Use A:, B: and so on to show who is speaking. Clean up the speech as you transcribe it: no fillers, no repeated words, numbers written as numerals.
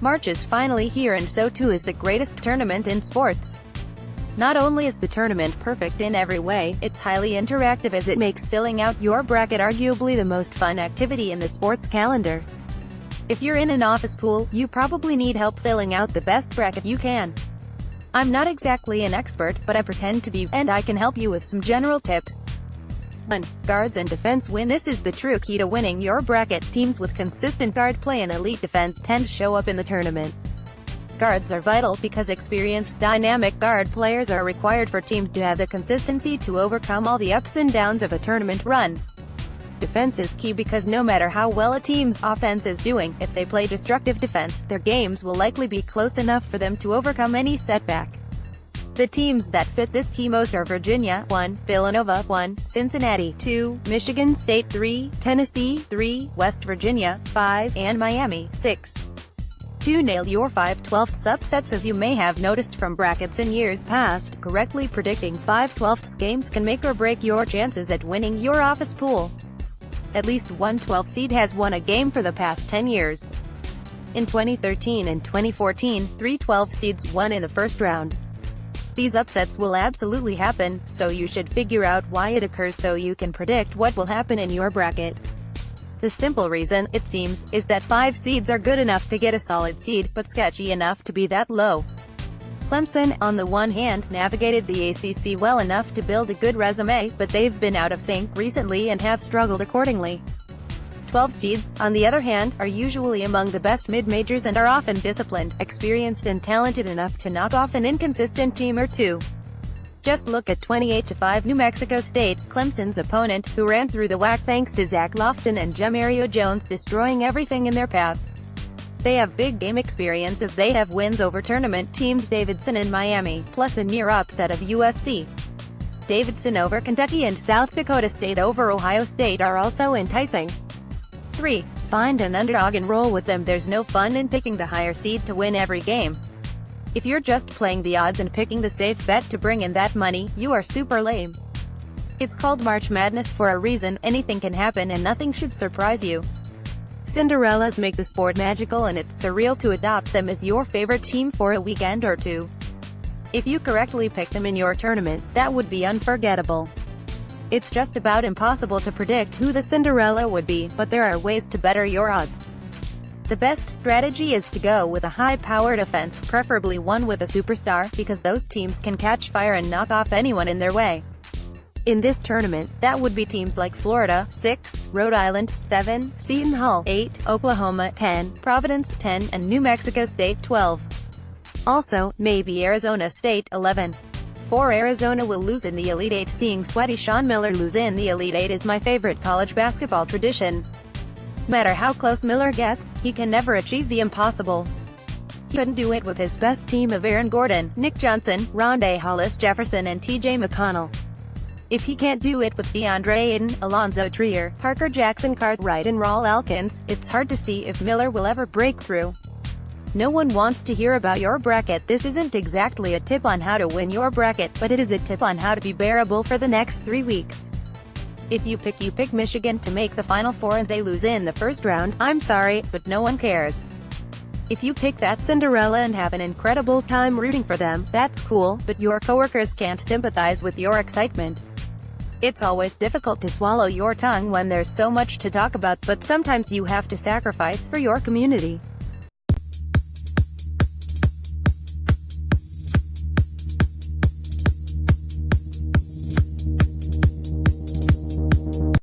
A: March is finally here, and so too is the greatest tournament in sports. Not only is the tournament perfect in every way, it's highly interactive as it makes filling out your bracket arguably the most fun activity in the sports calendar. If you're in an office pool, you probably need help filling out the best bracket you can. I'm not exactly an expert, but I pretend to be, and I can help you with some general tips. 1. Guards and defense win. This is the true key to winning your bracket. Teams with consistent guard play and elite defense tend to show up in the tournament. Guards are vital because experienced, dynamic guard players are required for teams to have the consistency to overcome all the ups and downs of a tournament run. Defense is key because no matter how well a team's offense is doing, if they play destructive defense, their games will likely be close enough for them to overcome any setback. The teams that fit this key most are Virginia 1, Villanova 1, Cincinnati 2, Michigan State 3, Tennessee 3, West Virginia 5, and Miami 6. To nail your 5/12 upsets. As you may have noticed from brackets in years past, correctly predicting 5/12 games can make or break your chances at winning your office pool. At least one 12 seed has won a game for the past 10 years. In 2013 and 2014, 3 12 seeds won in the first round. These upsets will absolutely happen, so you should figure out why it occurs so you can predict what will happen in your bracket. The simple reason, it seems, is that 5 seeds are good enough to get a solid seed, but sketchy enough to be that low. Clemson, on the one hand, navigated the ACC well enough to build a good resume, but they've been out of sync recently and have struggled accordingly. 12 seeds, on the other hand, are usually among the best mid-majors and are often disciplined, experienced and talented enough to knock off an inconsistent team or two. Just look at 28-5 New Mexico State, Clemson's opponent, who ran through the WAC thanks to Zach Lofton and Jamario Jones destroying everything in their path. They have big game experience as they have wins over tournament teams Davidson and Miami, plus a near upset of USC. Davidson over Kentucky and South Dakota State over Ohio State are also enticing. 3. Find an underdog and roll with them. There's no fun in picking the higher seed to win every game. If you're just playing the odds and picking the safe bet to bring in that money, you are super lame. It's called March Madness for a reason. Anything can happen and nothing should surprise you. Cinderellas make the sport magical, and it's surreal to adopt them as your favorite team for a weekend or two. If you correctly pick them in your tournament, that would be unforgettable. It's just about impossible to predict who the Cinderella would be, but there are ways to better your odds. The best strategy is to go with a high-powered offense, preferably one with a superstar, because those teams can catch fire and knock off anyone in their way. In this tournament, that would be teams like Florida 6, Rhode Island 7, Seton Hall 8, Oklahoma 10, Providence 10, and New Mexico State 12. Also, maybe Arizona State 11. For Arizona will lose in the Elite Eight. Seeing sweaty Sean Miller lose in the Elite Eight is my favorite college basketball tradition. No matter how close Miller gets, he can never achieve the impossible. He couldn't do it with his best team of Aaron Gordon, Nick Johnson, Rondae Hollis Jefferson and TJ McConnell. If he can't do it with DeAndre Ayton, Alonzo Trier, Parker Jackson Cartwright and Raul Alkins, it's hard to see if Miller will ever break through. No one wants to hear about your bracket. This isn't exactly a tip on how to win your bracket, but it is a tip on how to be bearable for the next 3 weeks. If you pick Michigan to make the Final Four and they lose in the first round, I'm sorry, but no one cares. If you pick that Cinderella and have an incredible time rooting for them, that's cool, but your coworkers can't sympathize with your excitement. It's always difficult to swallow your tongue when there's so much to talk about, but sometimes you have to sacrifice for your community.